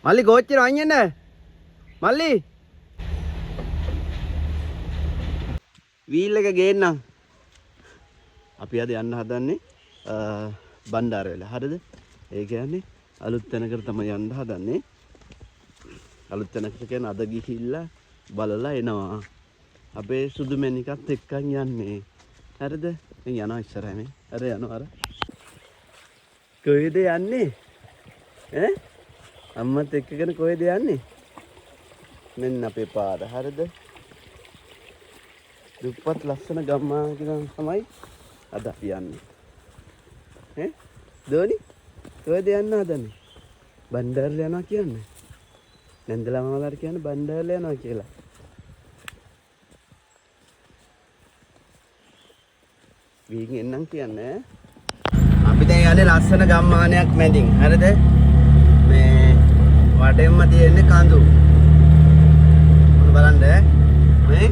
මල්ලි කෝච්චියට වයින් එන්න. මල්ලි. වීල් එක ගේන්නම්. අපි අද යන්න හදන්නේ බණ්ඩාරවැල. හරිද? ඒ කියන්නේ අලුත් තැනකට තමයි යන්න හදන්නේ. අලුත් තැනකට කියන්නේ අද ගිහිල්ලා බලලා එනවා. අපේ සුදු මැණිකත් එක්කන් යන්නේ. හරිද? දැන් යනවා ඉස්සරහ මේ. අර යනවා අර. කොහෙද යන්නේ? ඈ? අම්මත් එක්කගෙන කොහෙද යන්නේ? මෙන්න අපේ පාර. හරිද? දුප්පත් ලස්සන ගම්මානකින් තමයි අද අපි යන්නේ. ඈ? දෝනි කොහෙද යන්න හදන්නේ? බණ්ඩාරල යනවා කියන්නේ. නැන්දලා මාමලාට කියන්නේ බණ්ඩාරල යනවා කියලා. වීගෙන් එන්නම් කියන්නේ. අපි දැන් යන්නේ ලස්සන ගම්මානයක් මැදින්. හරිද? මේ වටෙන්ම තියෙන්නේ කඳු. මොන බලන්න මේ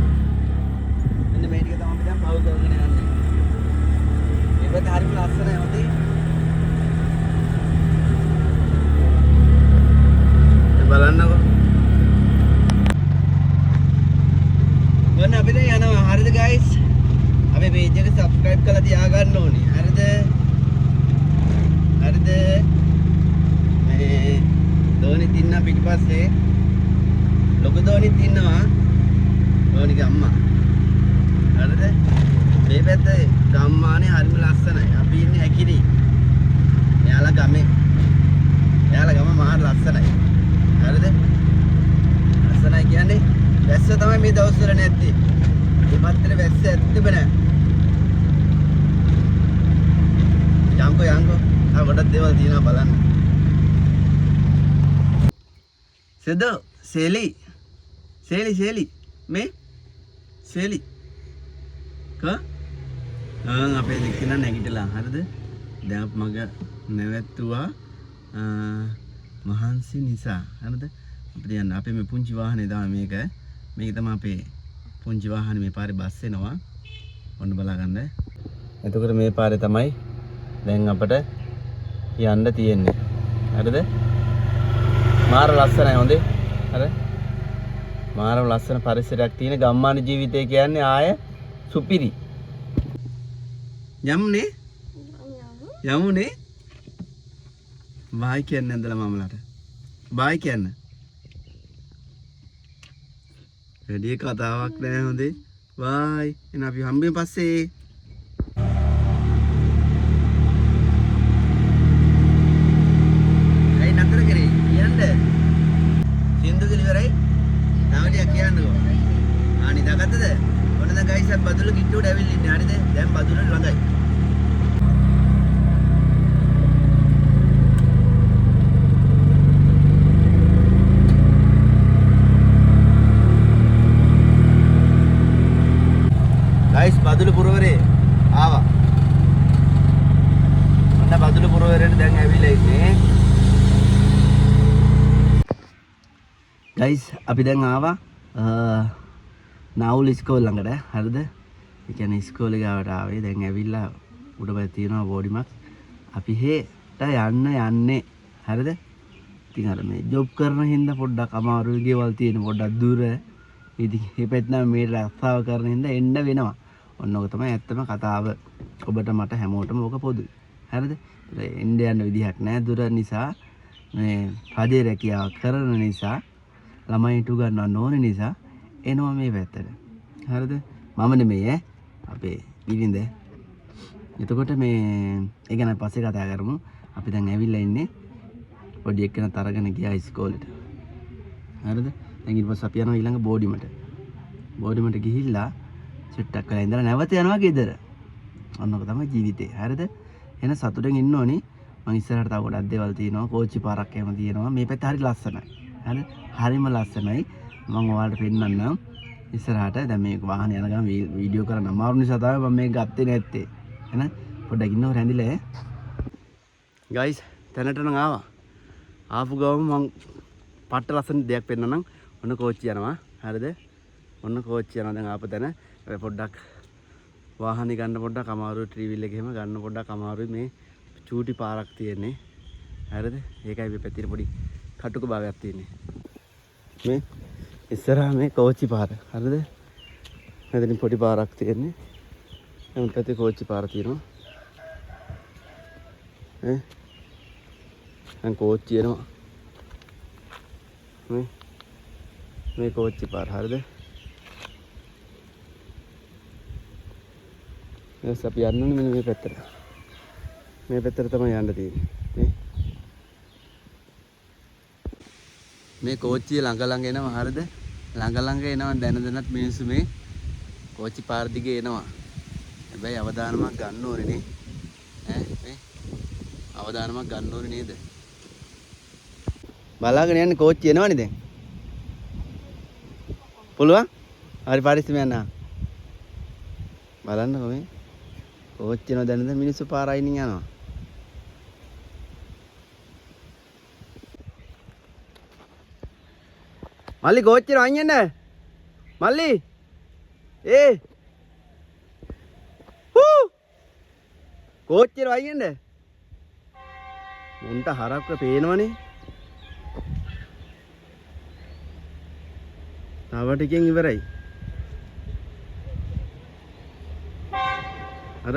මෙන්න මේ ටික තමයි අපි දැන් පව් කරගෙන යන්නේ. මේ පැත්ත හරිම ලස්සනයි හොඳයි. බලන්නකෝ. මොන අපි දැන් යනවා. හරිද guys? අපේ page එක subscribe කරලා තියාගන්න ඕනේ. හරිද? හරිද? මේ දෝනිත් ඉන්න පිටිපස්සේ ලොකු දෝනිත් ඉන්නවා. දෝනිගේ අම්මා. හරිද? මේ පැත්තේ ගම්මානේ හරිම ලස්සනයි. අපි ඉන්නේ ඇකිරි. එයාලා ගම මාර ලස්සනයි. හරිද? ලස්සනයි කියන්නේ වැස්ස තමයි මේ දවස්වල නැත්තේ. මේ පැත්තේ වැස්ස ඇත්තෙම නැහැ. යංකෝ ආ ගොඩක් දේවල් තියෙනවා බලන්න. සෙදෝ සේලි මේ සේලි අපේ දෙකන නැගිටලා. හරිද? දැන් අපි මග නැවැත්තුවා මහන්සි නිසා. හරිද? අපිට යන්න අපේ මේ පුංචි වාහනේ තමයි මේක තමයි අපේ පුංචි වාහනේ. මේ පාරේ බස් එනවා. ඔන්න බලා ගන්න. එතකොට මේ පාරේ තමයි දැන් අපිට යන්න තියෙන්නේ. හරිද? මාර ලස්සනයි හොඳේ. හරි? මාර ලස්සන පරිසරයක් තියෙන ගම්මාන ජීවිතය කියන්නේ ආය සුපිරි. යමුනේ බයි කියන්නේ නැන්දලා මාමලාට. බයි කියන්න. වැඩි කතාවක් නෑ හොඳේ. බයි. එන අපි හම්බෙමු පස්සේ. ඇයි නතර කරේ? කියන්න. සින්දු කිලිවරයි. තාමටියක් කියන්නකෝ. නිදාගත්තද? ඔන්න දැන් ගයිස් අපි බදුල්ල කිට්ටුවට ඇවිල්ලා ඉන්නේ. හරිද? දැන් බදුල්ල ළඟයි. ගයිස් බදුල්ල පුරවරේ ආවා. ඔන්න බදුල්ල පුරවරේට දැන් ඇවිල්ලා ඉන්නේ. ගයිස් අපි දැන් ආවා නාවුල් ඉස්කෝල ළඟට. හරිද? ඒ කියන්නේ ඉස්කෝලේ ගාවට ආවේ. දැන් ඇවිල්ලා උඩපැත්තේ තියෙනවා බෝඩිමක්. අපි හෙට යන්නේ. හරිද? ඉතින් අර මේ ජොබ් කරන හින්දා පොඩ්ඩක් අමාරුයි. ගෙවල් තියෙන පොඩ්ඩක් දුර. ඉතින් මේ පැත්ත නම් මේ රස්සාව කරන හින්දා එන්න වෙනවා. ඔන්න ඔක තමයි ඇත්තම කතාව. ඔබට මට හැමෝටම ඕක පොදුයි. හරිද? එන්න යන්න විදිහක් නැහැ. දුර නිසා මේ රජේ රැකියාව කරන නිසා ළමයි ඉටු ගන්නවන්න ඕන නිසා එනවා මේ පැත්තට. හරිද? මම නෙමෙයි අපේ බිරිඳ. එතකොට මේ ඒ ගැන පස්සේ කතා කරමු. අපි දැන් ඇවිල්ලා ඉන්නේ පොඩි එක්කෙනත් අරගෙන ගියා ඉස්කෝලේට. හරිද? දැන් ඊට පස්සේ අපි යනවා ඊළඟ බෝඩිමට ගිහිල්ලා සෙට් එකක් කරලා ඉඳලා නැවත යනවා ගෙදර. අන්නක තමයි ජීවිතේ. හරිද? එන සතුටෙන් ඉන්න ඕනේ. මම ඉස්සරහට තව ගොඩක් දේවල් තියෙනවා. කෝච්චි පාරක් එහෙම තියෙනවා. මේ පැත්ත හරි ලස්සනයි. හරිද? හරිම ලස්සනයි. මම ඔයාලට පෙන්නන්නම් ඉස්සරහට. දැන් මේ වාහනේ යන ගමන් වීඩියෝ කරන්න අමාරු නිසා තමයි මම මේක ගත්තේ නැත්තේ. එහෙනම් පොඩ්ඩක් ඉන්නව රැඳිලා. ගයිස් තැනට නම් ආවා. ආපු ගමන් මම පට්ට ලස්සන දෙයක් පෙන්නන්නම්. ඔන්න කෝච්චි යනවා. හරිද? ඔන්න කෝච්චි යනවා දැන් ආපු තැන. පොඩ්ඩක් වාහනේ ගන්න පොඩ්ඩක් අමාරුයි. ට්‍රීවිල් එක එහෙම ගන්න පොඩ්ඩක් අමාරුයි. මේ චූටි පාරක් තියෙන්නේ. හරිද? ඒකයි මේ පැත්තේ පොඩි කටුක භාගයක් තියෙන්නේ. මේ ඉස්සරහා මේ කෝච්චි පාර. හරිද? මෙතනින් පොඩි පාරක් තියෙන්නේ. එමුත් පැත්තේ කෝච්චි පාර තියෙනවා. දැන් කෝච්චි එනවා. මේ කෝච්චි පාර. හරිද? දැන් අපි යන්නේ මෙන්න මේ පැත්තට. මේ පැත්තට තමයි යන්න තියෙන්නේ. මේ කෝච්චිය ළඟ ළඟ එනවා. හරිද? ළඟ ළඟ එනවා දැන දැනත් මිනිස්සු මේ කෝච්චි පාර දිගේ එනවා. හැබැයි අවදානමක් ගන්න ඕනේ නේ. මේ අවදානමක් ගන්න ඕනේ නේද? බලාගෙන යන්නේ කෝච්චිය එනවනේ දැන්. පුළුවන්? හරි පරිස්සම යන්න. බලන්නකෝ මේ කෝච්චිය එනවා දැන දැන මිනිස්සු පාර අයිනින් යනවා. මල්ලි කෝච්චියට වයින් යන්න. මල්ලි. කෝච්චියට වයින් යන්න. මුන්ට හරක්ව පේනවනේ. තව ටිකෙන් ඉවරයි. අර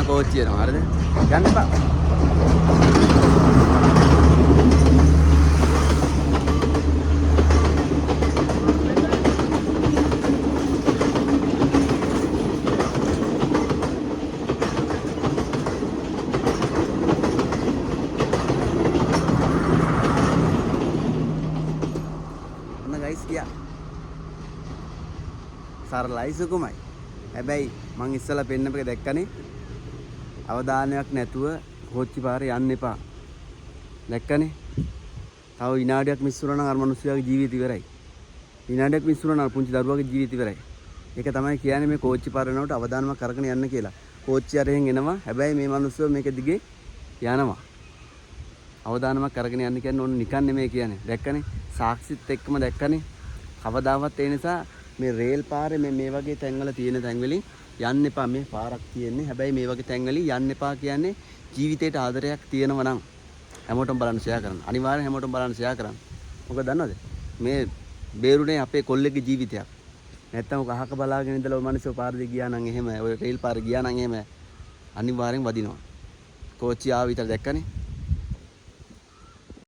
කෝච්චිය යනවා. හරිද? යන්න එපා. ඔන්න ගයිස් ගියා. සරලයි සුකුමයි. හැබැයි මං ඉස්සලා පෙන්නපෙක දැක්කනේ. අවධානයක් නැතුව කෝච්චි පාරේ යන්න එපා. දැක්කනේ? තව විනාඩියක් මිස් වුණා නම් අර මිනිස්සුගේ ජීවිත ඉවරයි. විනාඩියක් මිස් වුණා නම් පුංචි දරුවාගේ ජීවිත ඉවරයි. ඒක තමයි කියන්නේ මේ කෝච්චි පාර යනකොට අවධානමක් අරගෙන යන්න කියලා. කෝච්චිය අරගෙන එනවා. හැබැයි මේ මිනිස්සු මේක දිගේ යනවා. අවධානමක් අරගෙන යන්න කියන්නේ ඕන නිකන් නෙමෙයි කියන්නේ. දැක්කනේ? සාක්ෂිත් එක්කම දැක්කනේ? කවදාවත් ඒ නිසා මේ රේල් පාරේ මේ වගේ තැන්වල තියෙන තැන්වලින් යන්න එපා. මේ පාරක් තියෙන්නේ. හැබැයි මේ වගේ තැන්වලින් යන්න එපා කියන්නේ ජීවිතේට ආදරයක් තියෙනවා නම් හැමෝටම බලන්න ෂෙයා කරන්න. අනිවාර්යෙන් හැමෝටම බලන්න ෂෙයා කරන්න. මොකද දන්නවද? මේ බේරුනේ අපේ කොල්ලෙක්ගේ ජීවිතයක්. නැත්තම් ඔක අහක බලාගෙන ඉඳලා ඔය මිනිස්සු පාර දිගේ ගියා නම් එහෙම ඔය රේල් පාර ගියා නම් එහෙම අනිවාර්යෙන් වදිනවා. කෝච්චිය ආව විතර දැක්කනේ.